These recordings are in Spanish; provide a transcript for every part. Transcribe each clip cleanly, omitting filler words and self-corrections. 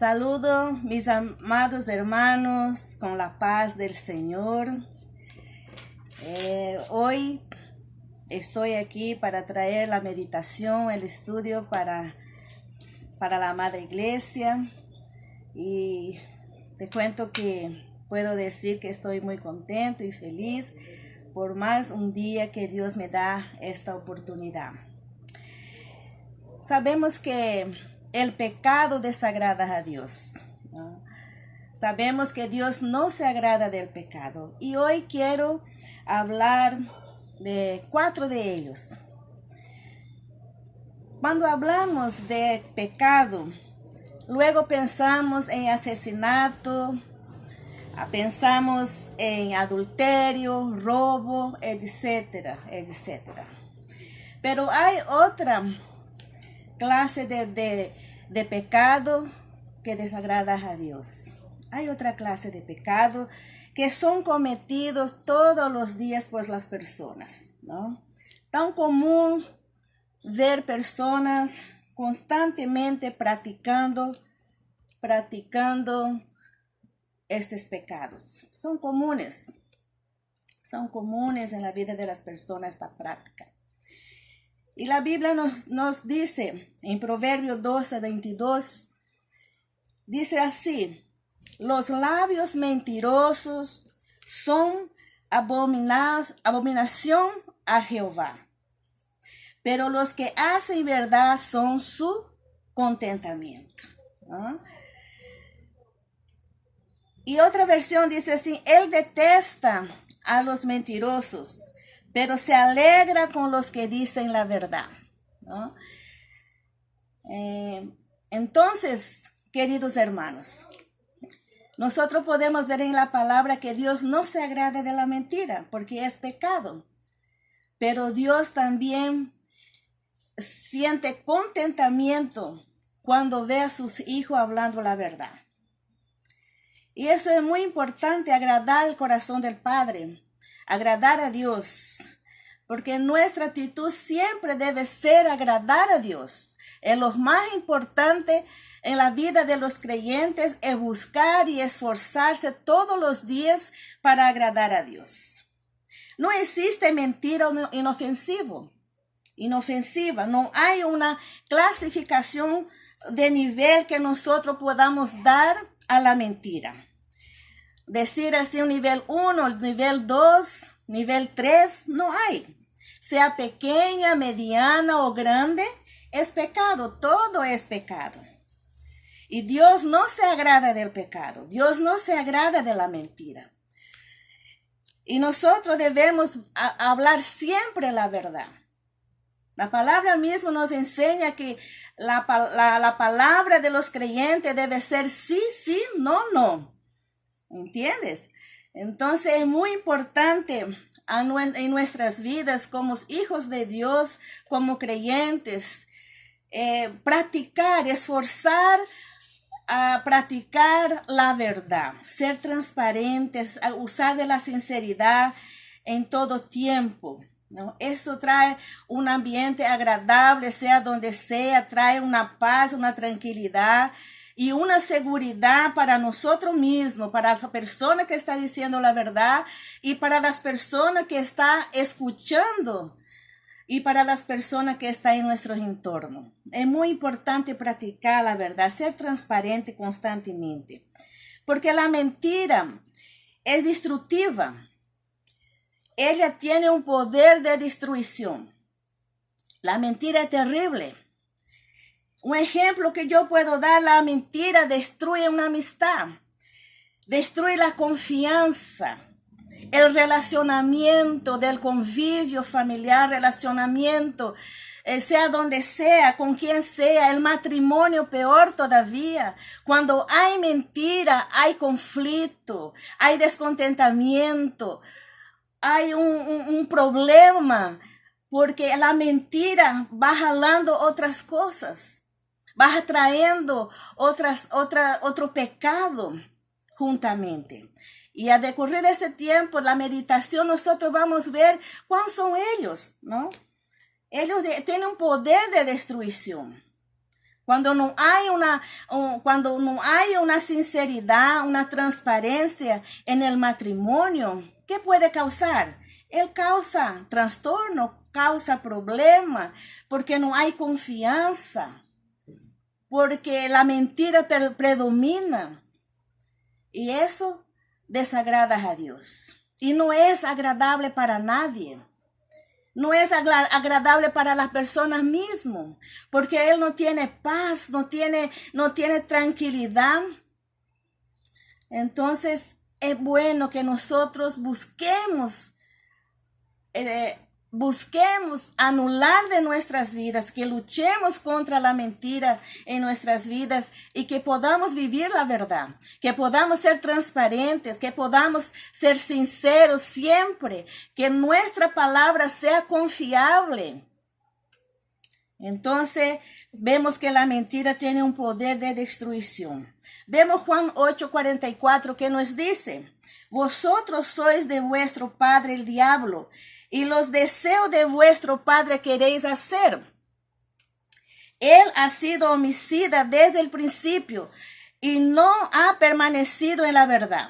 Saludo mis amados hermanos con la paz del Señor. Hoy estoy aquí para traer la meditación, el estudio para la amada iglesia. Y te cuento que puedo decir que estoy muy contento y feliz por más un día que Dios me da esta oportunidad. Sabemos que el pecado desagrada a Dios, ¿no? Sabemos que Dios no se agrada del pecado. Y hoy quiero hablar de 4 de ellos. Cuando hablamos de pecado, luego pensamos en asesinato, pensamos en adulterio, robo, etcétera, etcétera. Pero hay otra clase de pecado que desagrada a Dios. Hay otra clase de pecado que son cometidos todos los días por las personas, ¿no? Tan común ver personas constantemente practicando estos pecados. Son comunes en la vida de las personas esta práctica. Y la Biblia nos dice en Proverbios 12:22, dice así: los labios mentirosos son abominación a Jehová, pero los que hacen verdad son su contentamiento, ¿no? Y otra versión dice así: él detesta a los mentirosos, pero se alegra con los que dicen la verdad, ¿no? Entonces, queridos hermanos, nosotros podemos ver en la palabra que Dios no se agrada de la mentira, porque es pecado. Pero Dios también siente contentamiento cuando ve a sus hijos hablando la verdad. Y eso es muy importante, agradar el corazón del Padre, agradar a Dios, porque nuestra actitud siempre debe ser agradar a Dios. Lo más importante en la vida de los creyentes es buscar y esforzarse todos los días para agradar a Dios. No existe mentira inofensiva. No hay una clasificación de nivel que nosotros podamos dar a la mentira. Decir así un nivel 1, nivel 2, nivel 3, no hay. Sea pequeña, mediana o grande, es pecado, todo es pecado. Y Dios no se agrada del pecado, Dios no se agrada de la mentira. Y nosotros debemos hablar siempre la verdad. La palabra misma nos enseña que la palabra de los creyentes debe ser sí, sí, no, no. ¿Entiendes? Entonces es muy importante en nuestras vidas como hijos de Dios, como creyentes, esforzar a practicar la verdad, ser transparentes, usar de la sinceridad en todo tiempo, ¿no? Eso trae un ambiente agradable, sea donde sea, trae una paz, una tranquilidad y una seguridad para nosotros mismos, para la persona que está diciendo la verdad y para las personas que está escuchando y para las personas que están en nuestro entorno. Es muy importante practicar la verdad, ser transparente constantemente, porque la mentira es destructiva. Ella tiene un poder de destrucción. La mentira es terrible. Un ejemplo que yo puedo dar: la mentira destruye una amistad, destruye la confianza, el relacionamiento del convivio familiar, relacionamiento, sea donde sea, con quien sea, el matrimonio peor todavía. Cuando hay mentira, hay conflicto, hay descontentamiento, hay un problema, porque la mentira va jalando otras cosas. Vas trayendo otro pecado juntamente. Y a decorrer de este tiempo, la meditación, nosotros vamos a ver cuáles son ellos, ¿no? Ellos tienen un poder de destrucción. Cuando cuando no hay una sinceridad, una transparencia en el matrimonio, ¿qué puede causar? Él causa trastorno, causa problema, porque no hay confianza, porque la mentira predomina. Y eso desagrada a Dios. Y no es agradable para nadie. No es agradable para las personas mismas, porque Él no tiene paz, no tiene tranquilidad. Entonces, es bueno que nosotros busquemos anular de nuestras vidas, que luchemos contra la mentira en nuestras vidas y que podamos vivir la verdad, que podamos ser transparentes, que podamos ser sinceros siempre, que nuestra palabra sea confiable. Entonces, vemos que la mentira tiene un poder de destrucción. Vemos Juan 8:44 que nos dice: vosotros sois de vuestro padre el diablo, y los deseos de vuestro padre queréis hacer. Él ha sido homicida desde el principio y no ha permanecido en la verdad,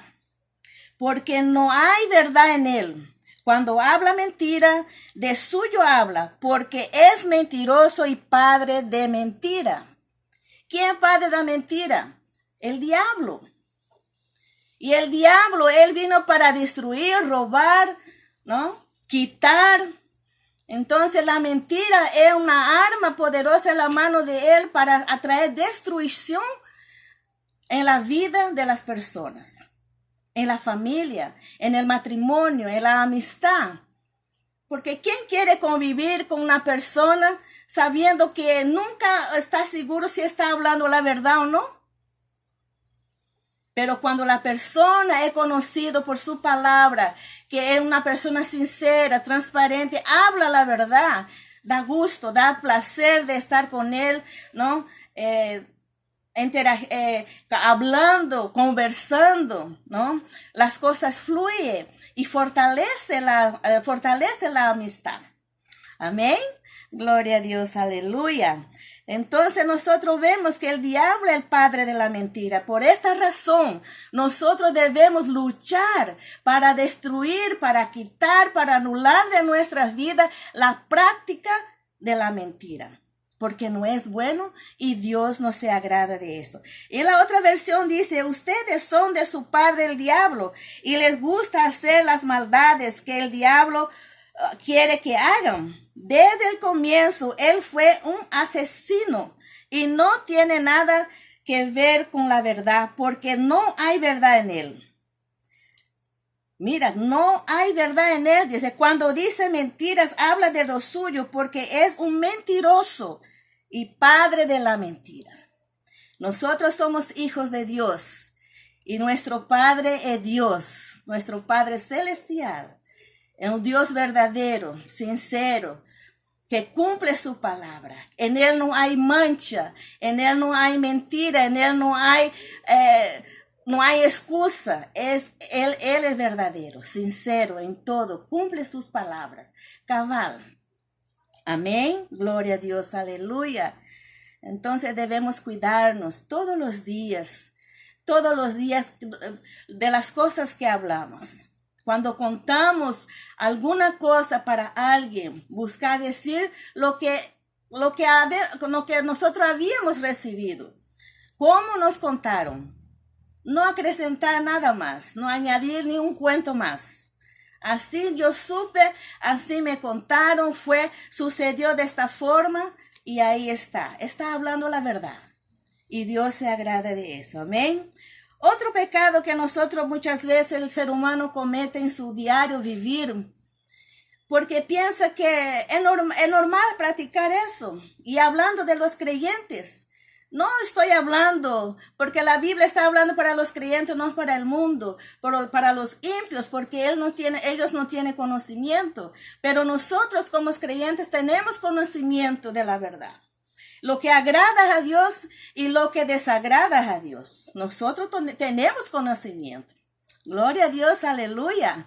porque no hay verdad en él. Cuando habla mentira, de suyo habla, porque es mentiroso y padre de mentira. ¿Quién es padre de la mentira? El diablo. Y el diablo, él vino para destruir, robar, ¿no? Quitar. Entonces la mentira es una arma poderosa en la mano de él para atraer destrucción en la vida de las personas, en la familia, en el matrimonio, en la amistad. Porque ¿quién quiere convivir con una persona sabiendo que nunca está seguro si está hablando la verdad o no? Pero cuando la persona es conocida por su palabra, que es una persona sincera, transparente, habla la verdad, da gusto, da placer de estar con él, ¿no? Hablando, conversando, ¿no? Las cosas fluyen y fortalece la amistad. Amén. Gloria a Dios, aleluya. Entonces nosotros vemos que el diablo es el padre de la mentira. Por esta razón, nosotros debemos luchar para destruir, para quitar, para anular de nuestras vidas la práctica de la mentira, porque no es bueno y Dios no se agrada de esto. Y la otra versión dice: ustedes son de su padre el diablo y les gusta hacer las maldades que el diablo quiere que hagan. Desde el comienzo, él fue un asesino y no tiene nada que ver con la verdad, porque no hay verdad en él. Mira, no hay verdad en él. Dice, cuando dice mentiras, habla de lo suyo, porque es un mentiroso y padre de la mentira. Nosotros somos hijos de Dios y nuestro Padre es Dios, nuestro Padre celestial. Es un Dios verdadero, sincero, que cumple su palabra. En él no hay mancha, en él no hay mentira, en él no hay excusa. Él es verdadero, sincero en todo, cumple sus palabras, cabal. Amén, gloria a Dios, aleluya. Entonces debemos cuidarnos todos los días de las cosas que hablamos. Cuando contamos alguna cosa para alguien, buscar decir lo que nosotros habíamos recibido. ¿Cómo nos contaron? No acrescentar nada más, no añadir ni un cuento más. Así yo supe, así me contaron, sucedió de esta forma y ahí está hablando la verdad. Y Dios se agrada de eso, amén. Otro pecado que nosotros muchas veces el ser humano comete en su diario vivir, porque piensa que es normal practicar eso. Y hablando de los creyentes, no estoy hablando, porque la Biblia está hablando para los creyentes, no para el mundo, pero para los impios, porque ellos no tienen conocimiento. Pero nosotros como creyentes tenemos conocimiento de la verdad. Lo que agrada a Dios y lo que desagrada a Dios. Nosotros tenemos conocimiento. Gloria a Dios, aleluya.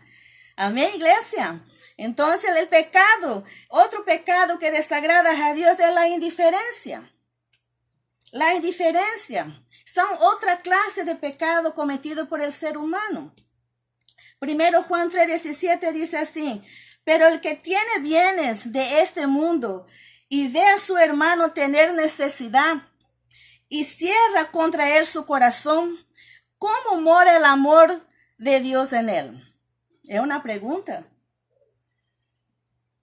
Amén, iglesia. Entonces otro pecado que desagrada a Dios es la indiferencia. la indiferencia son otra clase de pecado cometido por el ser humano. Primero Juan 3:17 dice así: pero el que tiene bienes de este mundo y ve a su hermano tener necesidad y cierra contra él su corazón, ¿cómo mora el amor de Dios en él? Es una pregunta.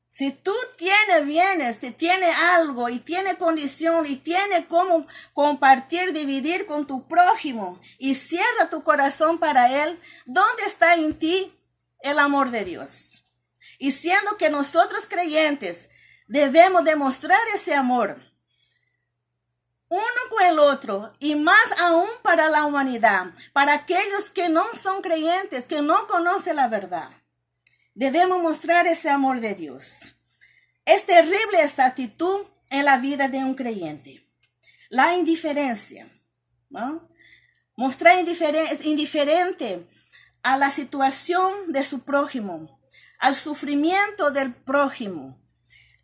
Si tú tienes bienes, si tienes algo y tienes condición y tienes cómo compartir, dividir con tu prójimo y cierra tu corazón para él, ¿dónde está en ti el amor de Dios? Y siendo que nosotros creyentes debemos demostrar ese amor uno con el otro y más aún para la humanidad, para aquellos que no son creyentes, que no conocen la verdad. Debemos mostrar ese amor de Dios. Es terrible esta actitud en la vida de un creyente. La indiferencia, ¿no? Mostrar indiferente a la situación de su prójimo, al sufrimiento del prójimo.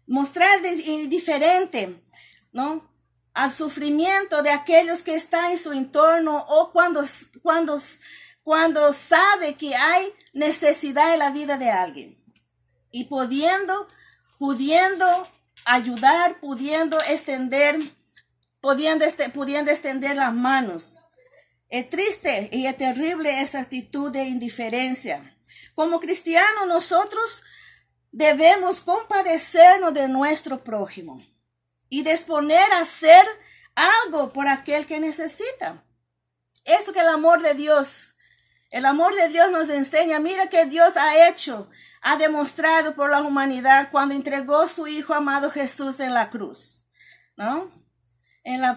Mostrar indiferente, ¿no?, al sufrimiento de aquellos que están en su entorno o cuando sabe que hay necesidad en la vida de alguien y pudiendo ayudar, pudiendo extender las manos. Es triste y es terrible esa actitud de indiferencia. Como cristianos nosotros debemos compadecernos de nuestro prójimo y disponer a hacer algo por aquel que necesita. Eso que el amor de Dios nos enseña. Mira que Dios ha demostrado por la humanidad cuando entregó a su Hijo amado Jesús en la cruz, ¿no?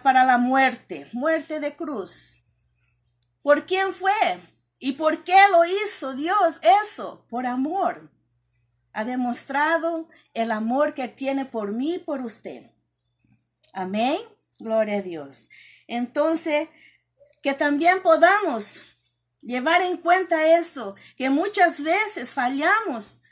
Para la muerte de cruz. ¿Por quién fue? ¿Y por qué lo hizo Dios eso? Por amor. Ha demostrado el amor que tiene por mí y por usted. Amén. Gloria a Dios. Entonces, que también podamos llevar en cuenta eso, que muchas veces fallamos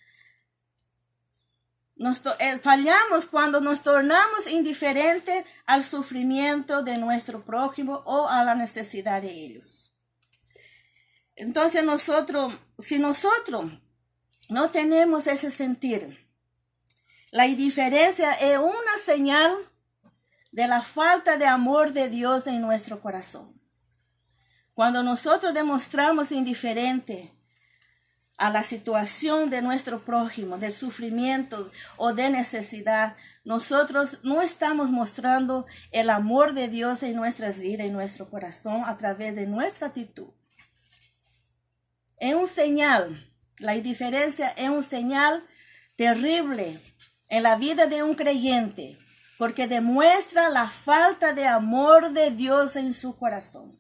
cuando nos tornamos indiferentes al sufrimiento de nuestro prójimo o a la necesidad de ellos. Entonces si nosotros no tenemos ese sentir, la indiferencia es una señal de la falta de amor de Dios en nuestro corazón. Cuando nosotros demostramos indiferente a la situación de nuestro prójimo, del sufrimiento o de necesidad, nosotros no estamos mostrando el amor de Dios en nuestras vidas, en nuestro corazón, a través de nuestra actitud. Es un señal, la indiferencia es un señal terrible en la vida de un creyente, porque demuestra la falta de amor de Dios en su corazón.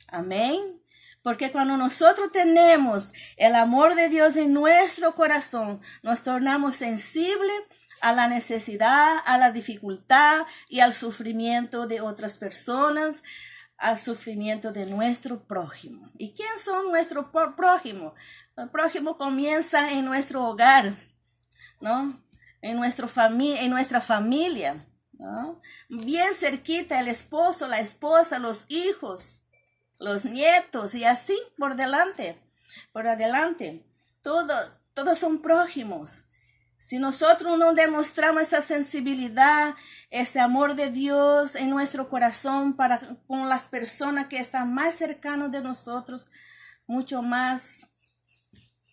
Amén. Porque cuando nosotros tenemos el amor de Dios en nuestro corazón, nos tornamos sensibles a la necesidad, a la dificultad y al sufrimiento de otras personas, al sufrimiento de nuestro prójimo. ¿Y quién son nuestros prójimos? El prójimo comienza en nuestro hogar, ¿no? En nuestra familia, ¿no? Bien cerquita, el esposo, la esposa, los hijos, los nietos y así por adelante. Todos son prójimos. Si nosotros no demostramos esa sensibilidad, ese amor de Dios en nuestro corazón con las personas que están más cercanas de nosotros, mucho más,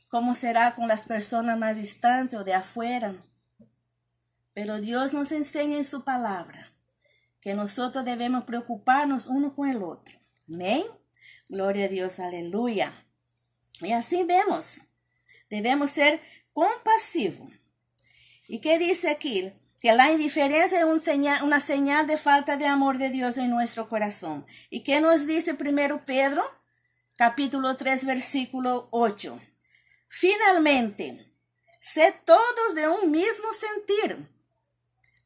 ¿cómo será con las personas más distantes o de afuera? Pero Dios nos enseña en su palabra que nosotros debemos preocuparnos uno con el otro. Amén. Gloria a Dios, aleluya. Y así vemos, debemos ser compasivos. ¿Y qué dice aquí? Que la indiferencia es una señal de falta de amor de Dios en nuestro corazón. ¿Y qué nos dice 1 Pedro? Capítulo 3, versículo 8. Finalmente, sed todos de un mismo sentir,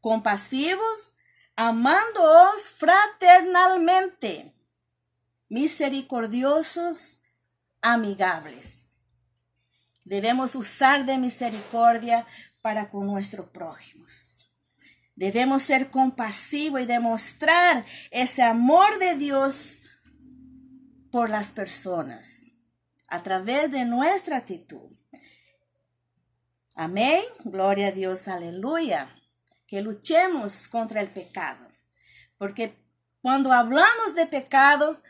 compasivos, amándoos fraternalmente, misericordiosos, amigables. Debemos usar de misericordia para con nuestros prójimos. Debemos ser compasivos y demostrar ese amor de Dios por las personas a través de nuestra actitud. Amén. Gloria a Dios. Aleluya. Que luchemos contra el pecado. Porque cuando hablamos de pecado,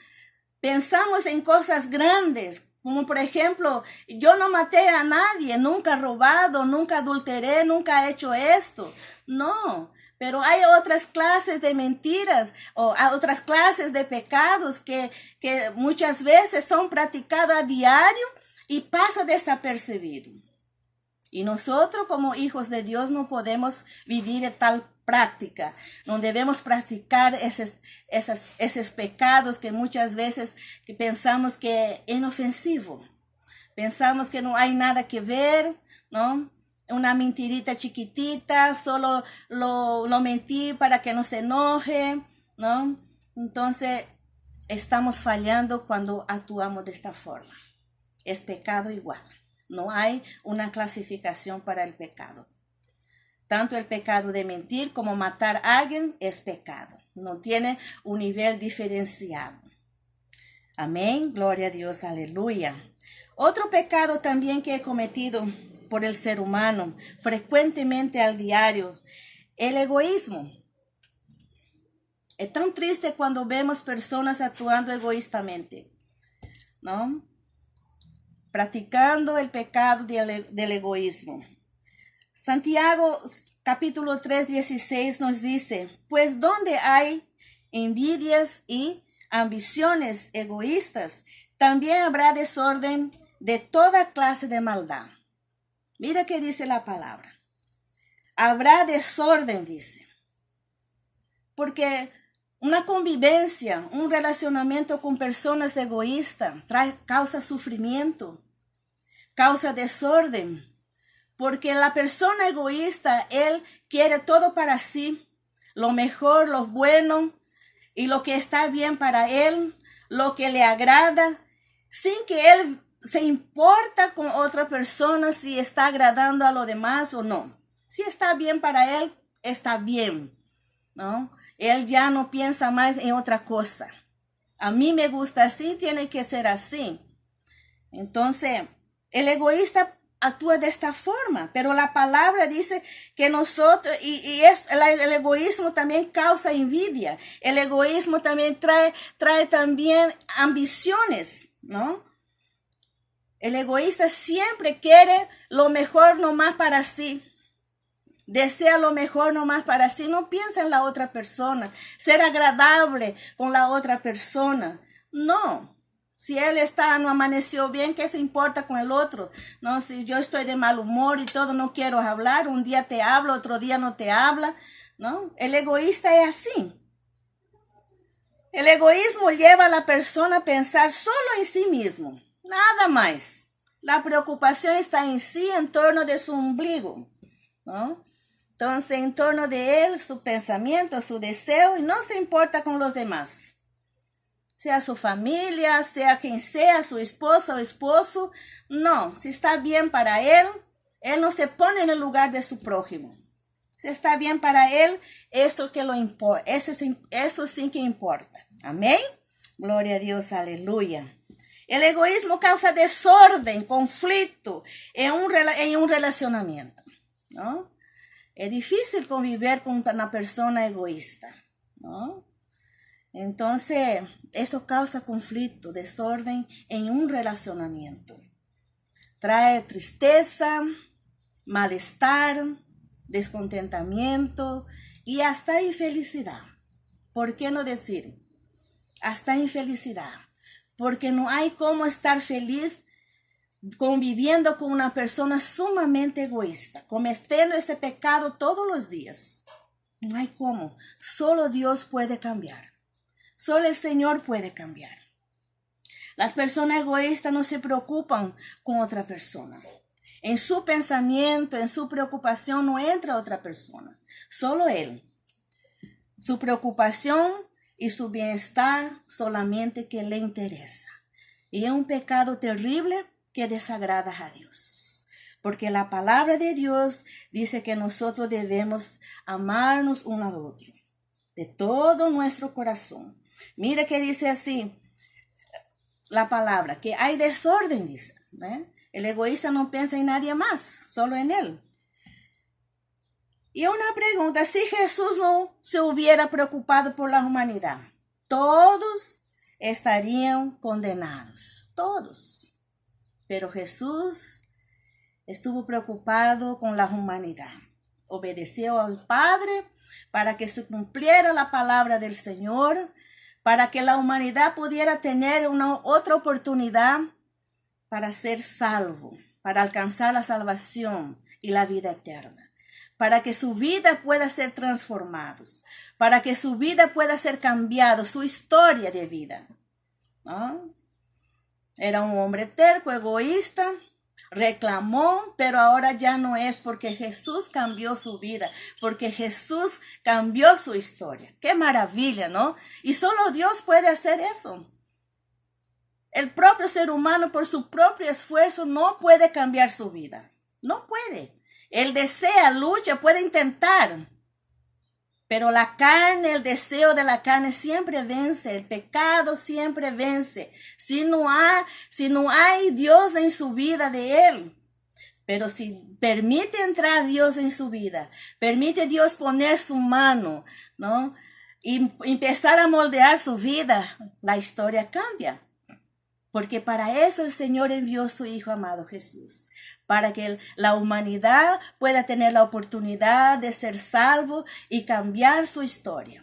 pensamos en cosas grandes. Como por ejemplo, yo no maté a nadie, nunca he robado, nunca adulteré, nunca he hecho esto. No, pero hay otras clases de mentiras o otras clases de pecados que muchas veces son practicados a diario y pasa desapercibido. Y nosotros como hijos de Dios no podemos vivir en tal práctica. No debemos practicar esos pecados que muchas veces que pensamos que es inofensivo. Pensamos que no hay nada que ver, ¿no? Una mentirita chiquitita, solo lo mentí para que no se enoje, ¿no? Entonces, estamos fallando cuando actuamos de esta forma. Es pecado igual. No hay una clasificación para el pecado. Tanto el pecado de mentir como matar a alguien es pecado. No tiene un nivel diferenciado. Amén. Gloria a Dios. Aleluya. Otro pecado también que he cometido por el ser humano frecuentemente al diario, el egoísmo. Es tan triste cuando vemos personas actuando egoístamente, ¿no? Practicando el pecado del egoísmo. Santiago capítulo 3:16 nos dice, pues donde hay envidias y ambiciones egoístas, también habrá desorden de toda clase de maldad. Mira qué dice la palabra. Habrá desorden, dice. Porque una convivencia, un relacionamiento con personas egoístas causa sufrimiento, causa desorden. Porque la persona egoísta, él quiere todo para sí, lo mejor, lo bueno y lo que está bien para él, lo que le agrada, sin que él se importa con otra persona si está agradando a los demás o no. Si está bien para él, está bien, ¿no? Él ya no piensa más en otra cosa. A mí me gusta así, tiene que ser así. Entonces, el egoísta actúa de esta forma, pero la palabra dice que nosotros, el egoísmo también causa envidia, el egoísmo también trae también ambiciones, ¿no? El egoísta siempre quiere lo mejor nomás para sí, desea lo mejor nomás para sí, no piensa en la otra persona, ser agradable con la otra persona, no. Si él no amaneció bien, ¿qué se importa con el otro? No, si yo estoy de mal humor y todo, no quiero hablar, un día te hablo, otro día no te habla, ¿no? El egoísta es así. El egoísmo lleva a la persona a pensar solo en sí mismo, nada más. La preocupación está en sí, en torno de su ombligo, ¿no? Entonces, en torno de él, su pensamiento, su deseo, y no se importa con los demás. Sea su familia, sea quien sea, su esposa o esposo, no, si está bien para él, él no se pone en el lugar de su prójimo. Si está bien para él, eso que lo importa, eso sí que importa. Amén. Gloria a Dios, aleluya. El egoísmo causa desorden, conflicto en un relacionamiento, ¿no? Es difícil convivir con una persona egoísta, ¿no? Entonces, eso causa conflicto, desorden en un relacionamiento. Trae tristeza, malestar, descontentamiento y hasta infelicidad. ¿Por qué no decir? Hasta infelicidad. Porque no hay cómo estar feliz conviviendo con una persona sumamente egoísta, cometiendo este pecado todos los días. No hay cómo. Solo Dios puede cambiar. Solo el Señor puede cambiar. Las personas egoístas no se preocupan con otra persona. En su pensamiento, en su preocupación no entra otra persona. Solo Él. Su preocupación y su bienestar solamente que le interesa. Y es un pecado terrible que desagrada a Dios. porque la palabra de Dios dice que nosotros debemos amarnos uno al otro de todo nuestro corazón. Mira que dice así la palabra, que hay desorden, dice. El egoísta no piensa en nadie más, solo en él. Y una pregunta, si Jesús no se hubiera preocupado por la humanidad, todos estarían condenados, todos. Pero Jesús estuvo preocupado con la humanidad. Obedeció al Padre para que se cumpliera la palabra del Señor, para que la humanidad pudiera tener una otra oportunidad para ser salvo, para alcanzar la salvación y la vida eterna. Para que su vida pueda ser transformada, para que su vida pueda ser cambiada, su historia de vida. ¿No? Era un hombre terco, egoísta, reclamó, pero ahora ya no es, porque Jesús cambió su vida, porque Jesús cambió su historia. ¡Qué maravilla!, ¿no? Y solo Dios puede hacer eso. El propio ser humano, por su propio esfuerzo, no puede cambiar su vida. No puede. Él desea, lucha, puede intentar. Pero la carne, el deseo de la carne siempre vence. El pecado siempre vence. Si no hay Dios en su vida de él. Pero si permite entrar Dios en su vida, permite Dios poner su mano, ¿no? Y empezar a moldear su vida, la historia cambia. Porque para eso el Señor envió a su Hijo amado Jesús, para que la humanidad pueda tener la oportunidad de ser salvo y cambiar su historia.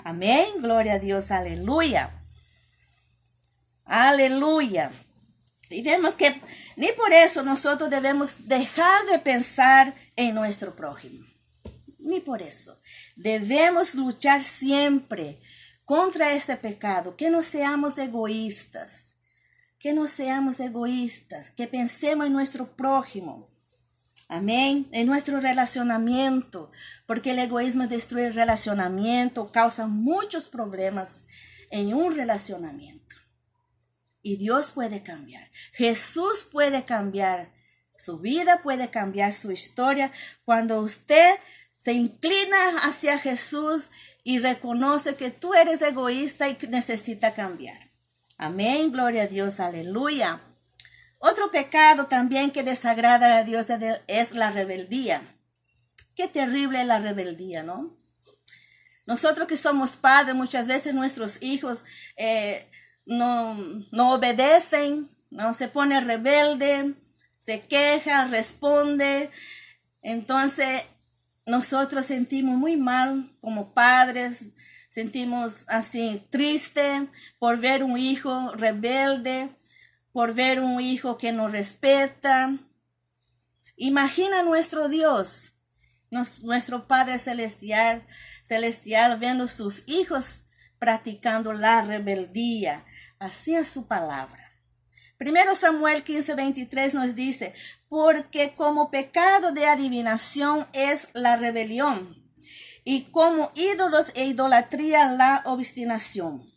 Amén, gloria a Dios, aleluya. Aleluya. Y vemos que ni por eso nosotros debemos dejar de pensar en nuestro prójimo. Ni por eso. Debemos luchar siempre contra este pecado, que no seamos egoístas. Que no seamos egoístas, que pensemos en nuestro prójimo. Amén. En nuestro relacionamiento, porque el egoísmo destruye el relacionamiento, causa muchos problemas en un relacionamiento. Y Dios puede cambiar. Jesús puede cambiar su vida, puede cambiar su historia. Cuando usted se inclina hacia Jesús y reconoce que tú eres egoísta y necesita cambiar. Amén, gloria a Dios, aleluya. Otro pecado también que desagrada a Dios es la rebeldía. Qué terrible es la rebeldía, ¿no? Nosotros que somos padres, muchas veces nuestros hijos no obedecen, ¿no? Se pone rebelde, se queja, responde. Entonces, nosotros sentimos muy mal como padres. Sentimos así triste por ver un hijo rebelde, por ver un hijo que no respeta. Imagina nuestro Dios, nuestro Padre celestial viendo sus hijos practicando la rebeldía. Así es su palabra. 1 Samuel 15:23 nos dice, porque como pecado de adivinación es la rebelión, y como ídolos e idolatría la obstinación.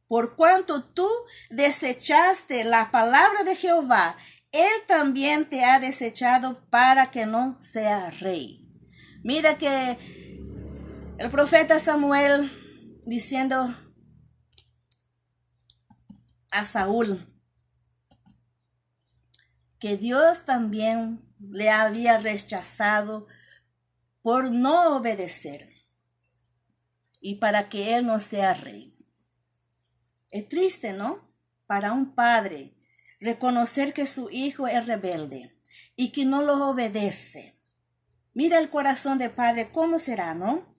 Por cuanto tú desechaste la palabra de Jehová, él también te ha desechado para que no sea rey. Mira que el profeta Samuel diciendo a Saúl que Dios también le había rechazado por no obedecer y para que él no sea rey. Es triste, ¿no? Para un padre reconocer que su hijo es rebelde y que no lo obedece. Mira el corazón del padre, ¿cómo será, no?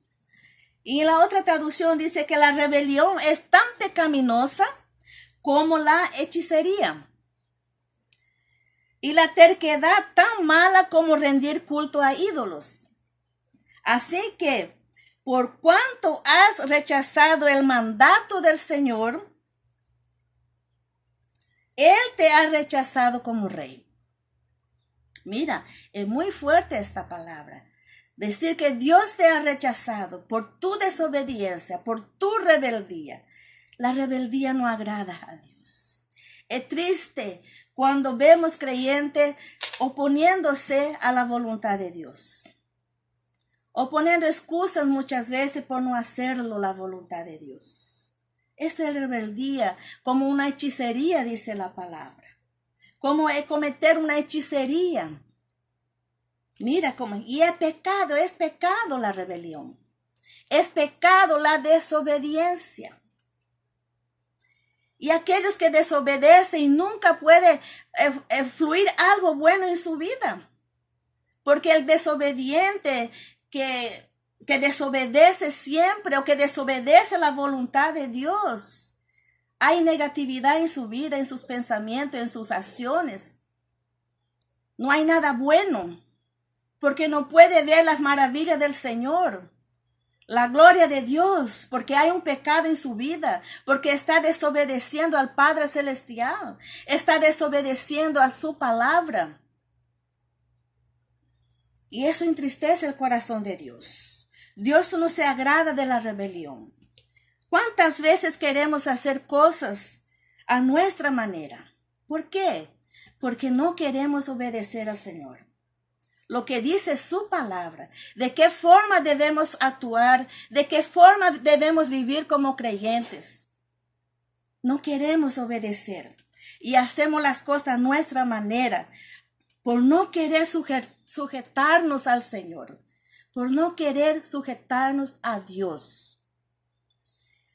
Y en la otra traducción dice que la rebelión es tan pecaminosa como la hechicería. Y la terquedad tan mala como rendir culto a ídolos. Así que, por cuanto has rechazado el mandato del Señor, Él te ha rechazado como rey. Mira, es muy fuerte esta palabra. Decir que Dios te ha rechazado por tu desobediencia, por tu rebeldía. La rebeldía no agrada a Dios. Es triste cuando vemos creyentes oponiéndose a la voluntad de Dios, o poniendo excusas muchas veces por no hacerlo la voluntad de Dios. Esto es rebeldía, como una hechicería, dice la palabra. Como es cometer una hechicería. Mira cómo, y es pecado la rebelión. Es pecado la desobediencia. Y aquellos que desobedecen nunca puede fluir algo bueno en su vida. Porque el desobediente que desobedece siempre o que desobedece la voluntad de Dios, hay negatividad en su vida, en sus pensamientos, en sus acciones. No hay nada bueno, porque no puede ver las maravillas del Señor, la gloria de Dios, porque hay un pecado en su vida, porque está desobedeciendo al Padre Celestial, está desobedeciendo a su palabra. Y eso entristece el corazón de Dios. Dios no se agrada de la rebelión. ¿Cuántas veces queremos hacer cosas a nuestra manera? ¿Por qué? Porque no queremos obedecer al Señor. Lo que dice su palabra, de qué forma debemos actuar, de qué forma debemos vivir como creyentes. No queremos obedecer y hacemos las cosas a nuestra manera por no querer sujetarnos al Señor, por no querer sujetarnos a Dios.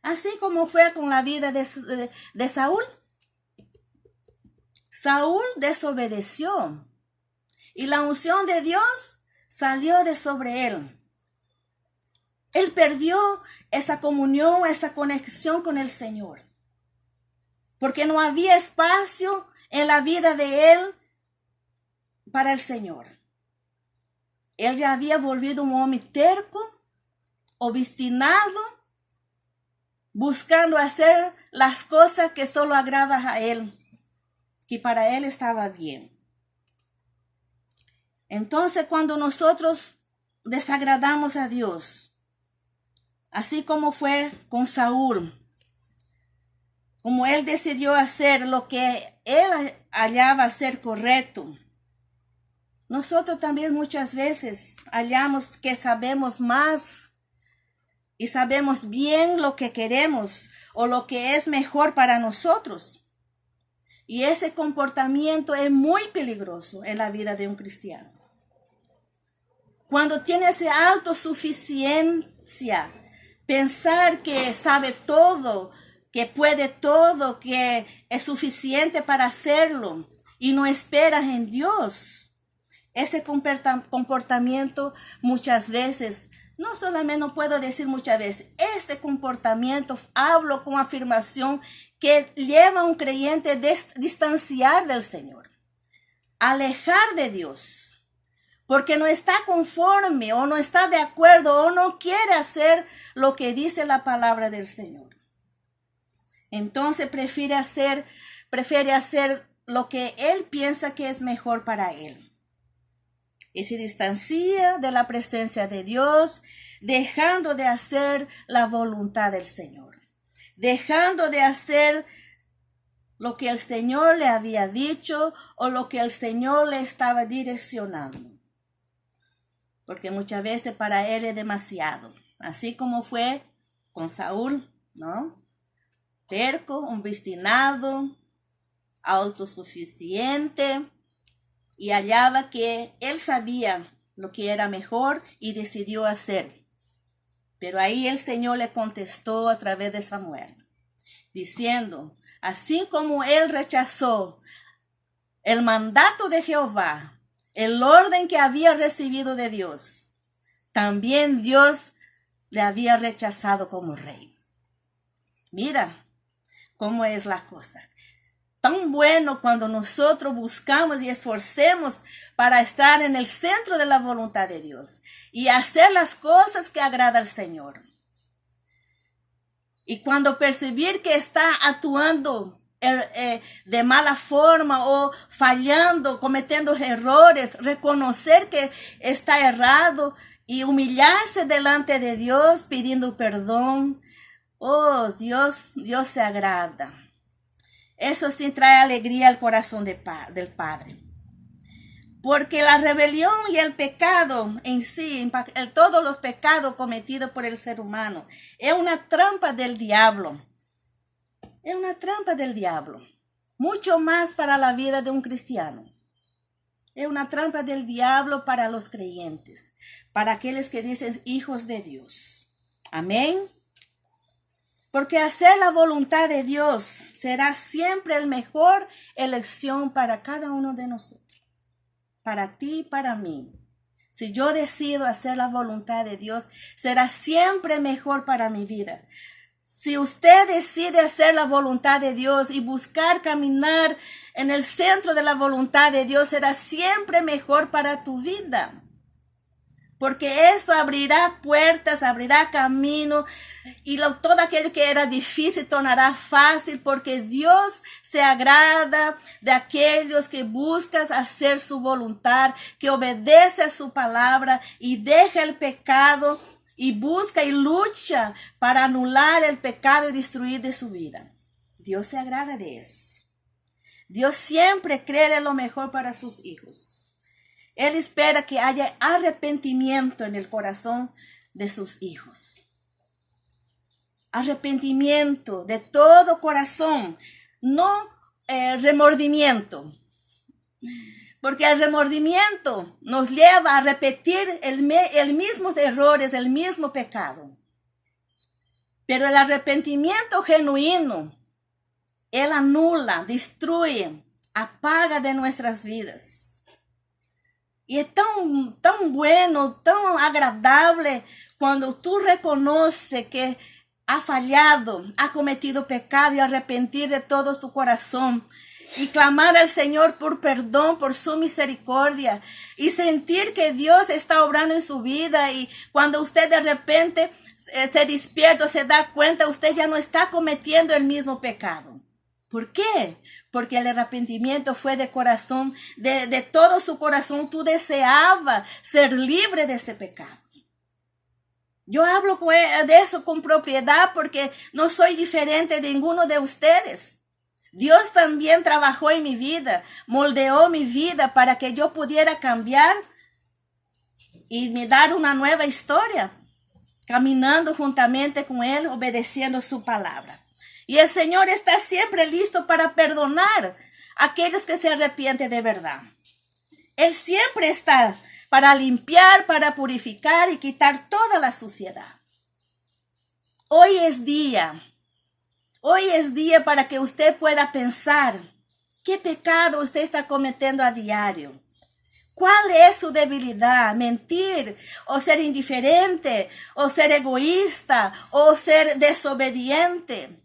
Así como fue con la vida de Saúl. Saúl desobedeció y la unción de Dios salió de sobre él. Él perdió esa comunión, esa conexión con el Señor, porque no había espacio en la vida de él para el Señor. Él ya había volvido un hombre terco, obstinado, buscando hacer las cosas que solo agradan a él, que para él estaba bien. Entonces, cuando nosotros desagradamos a Dios, así como fue con Saúl, como él decidió hacer lo que él hallaba ser correcto, nosotros también muchas veces hallamos que sabemos más y sabemos bien lo que queremos o lo que es mejor para nosotros. Y ese comportamiento es muy peligroso en la vida de un cristiano. Cuando tiene esa autosuficiencia, pensar que sabe todo, que puede todo, que es suficiente para hacerlo y no esperas en Dios. Ese comportamiento muchas veces, no solamente no puedo decir muchas veces, este comportamiento, hablo con afirmación que lleva a un creyente a distanciar del Señor, alejar de Dios. Porque no está conforme o no está de acuerdo o no quiere hacer lo que dice la palabra del Señor. Entonces prefiere hacer lo que él piensa que es mejor para él. Y se distancia de la presencia de Dios, dejando de hacer la voluntad del Señor. Dejando de hacer lo que el Señor le había dicho o lo que el Señor le estaba direccionando. Porque muchas veces para él es demasiado. Así como fue con Saúl, ¿no? Terco, obstinado, autosuficiente. Y hallaba que él sabía lo que era mejor y decidió hacer. Pero ahí el Señor le contestó a través de Samuel, diciendo, así como él rechazó el mandato de Jehová, el orden que había recibido de Dios, también Dios le había rechazado como rey. Mira cómo es la cosa. Tan bueno cuando nosotros buscamos y esforcemos para estar en el centro de la voluntad de Dios y hacer las cosas que agrada al Señor. Y cuando percibir que está actuando de mala forma o fallando, cometiendo errores, reconocer que está errado y humillarse delante de Dios pidiendo perdón. Oh, Dios se agrada. Eso sí trae alegría al corazón del Padre. Porque la rebelión y el pecado en sí, todos los pecados cometidos por el ser humano, es una trampa del diablo. Es una trampa del diablo. Mucho más para la vida de un cristiano. Es una trampa del diablo para los creyentes, para aquellos que dicen hijos de Dios. Amén. Porque hacer la voluntad de Dios será siempre la mejor elección para cada uno de nosotros. Para ti y para mí. Si yo decido hacer la voluntad de Dios, será siempre mejor para mi vida. Si usted decide hacer la voluntad de Dios y buscar caminar en el centro de la voluntad de Dios, será siempre mejor para tu vida. Porque esto abrirá puertas, abrirá camino y todo aquello que era difícil tornará fácil, porque Dios se agrada de aquellos que buscan hacer su voluntad, que obedece a su palabra y deja el pecado y busca y lucha para anular el pecado y destruir de su vida. Dios se agrada de eso. Dios siempre cree lo mejor para sus hijos. Él espera que haya arrepentimiento en el corazón de sus hijos. Arrepentimiento de todo corazón, no remordimiento. Porque el remordimiento nos lleva a repetir el mismo errores, el mismo pecado. Pero el arrepentimiento genuino, Él anula, destruye, apaga de nuestras vidas. Y es tan bueno, tan agradable cuando tú reconoces que ha fallado, ha cometido pecado y arrepentir de todo tu corazón. Y clamar al Señor por perdón, por su misericordia. Y sentir que Dios está obrando en su vida. Y cuando usted de repente se despierta, se da cuenta, usted ya no está cometiendo el mismo pecado. ¿Por qué? Porque el arrepentimiento fue de corazón, de todo su corazón. Tú deseabas ser libre de ese pecado. Yo hablo de eso con propiedad porque no soy diferente de ninguno de ustedes. Dios también trabajó en mi vida, moldeó mi vida para que yo pudiera cambiar y me dar una nueva historia, caminando juntamente con Él, obedeciendo su palabra. Y el Señor está siempre listo para perdonar a aquellos que se arrepienten de verdad. Él siempre está para limpiar, para purificar y quitar toda la suciedad. Hoy es día para que usted pueda pensar qué pecado usted está cometiendo a diario. ¿Cuál es su debilidad? Mentir, o ser indiferente, o ser egoísta, o ser desobediente.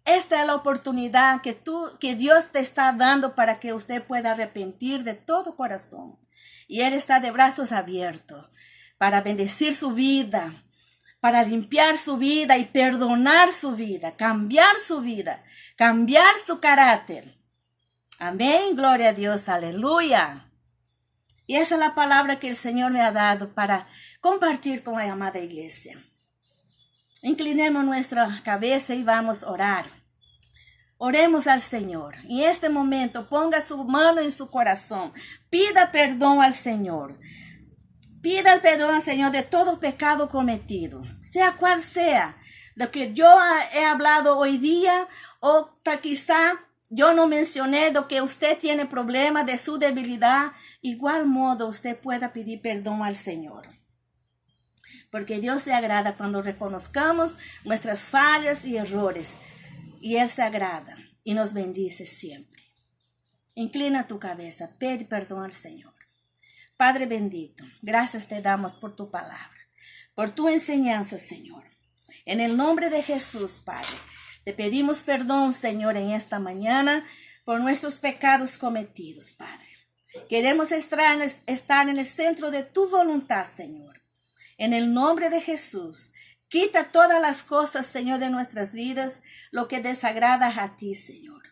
Esta es la oportunidad que Dios te está dando para que usted pueda arrepentir de todo corazón. Y Él está de brazos abiertos para bendecir su vida, para limpiar su vida y perdonar su vida, cambiar su carácter. Amén, gloria a Dios, aleluya. Y esa es la palabra que el Señor me ha dado para compartir con la amada iglesia. Inclinemos nuestra cabeza y vamos a orar. Oremos al Señor. En este momento, ponga su mano en su corazón. Pida perdón al Señor. Pida el perdón al Señor de todo pecado cometido, sea cual sea, de que yo he hablado hoy día, o quizá yo no mencioné de que usted tiene problemas de su debilidad. Igual modo, usted pueda pedir perdón al Señor. Porque Dios se agrada cuando reconozcamos nuestras fallas y errores. Y Él se agrada y nos bendice siempre. Inclina tu cabeza, pide perdón al Señor. Padre bendito, gracias te damos por tu palabra, por tu enseñanza, Señor. En el nombre de Jesús, Padre, te pedimos perdón, Señor, en esta mañana por nuestros pecados cometidos, Padre. Queremos estar en el centro de tu voluntad, Señor. En el nombre de Jesús, quita todas las cosas, Señor, de nuestras vidas, lo que desagrada a ti, Señor.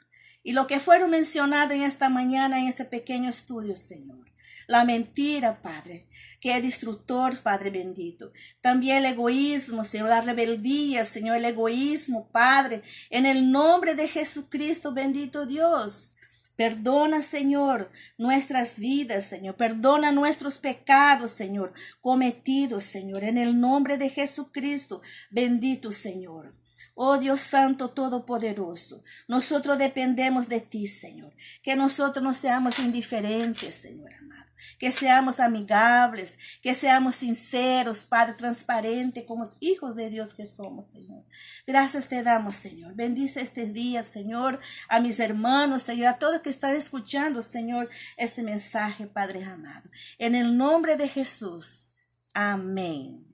Y lo que fueron mencionados en esta mañana, en este pequeño estudio, Señor. la mentira, Padre, que es destructor, Padre bendito. También el egoísmo, Señor, la rebeldía, Señor, el egoísmo, Padre, en el nombre de Jesucristo, bendito Dios. Perdona, Señor, nuestras vidas, Señor. Perdona nuestros pecados, Señor, cometidos, Señor, en el nombre de Jesucristo, bendito Señor. Oh Dios Santo Todopoderoso, nosotros dependemos de ti, Señor. Que nosotros no seamos indiferentes, Señor amado. Que seamos amigables, que seamos sinceros, Padre, transparentes, como hijos de Dios que somos, Señor. Gracias te damos, Señor. Bendice este día, Señor, a mis hermanos, Señor, a todos que están escuchando, Señor, este mensaje, Padre amado. En el nombre de Jesús. Amén.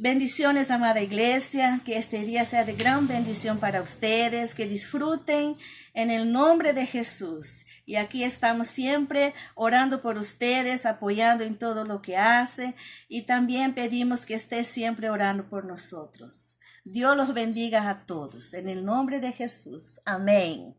Bendiciones, amada iglesia, que este día sea de gran bendición para ustedes, que disfruten en el nombre de Jesús. Y aquí estamos siempre orando por ustedes, apoyando en todo lo que hace, y también pedimos que esté siempre orando por nosotros. Dios los bendiga a todos, en el nombre de Jesús. Amén.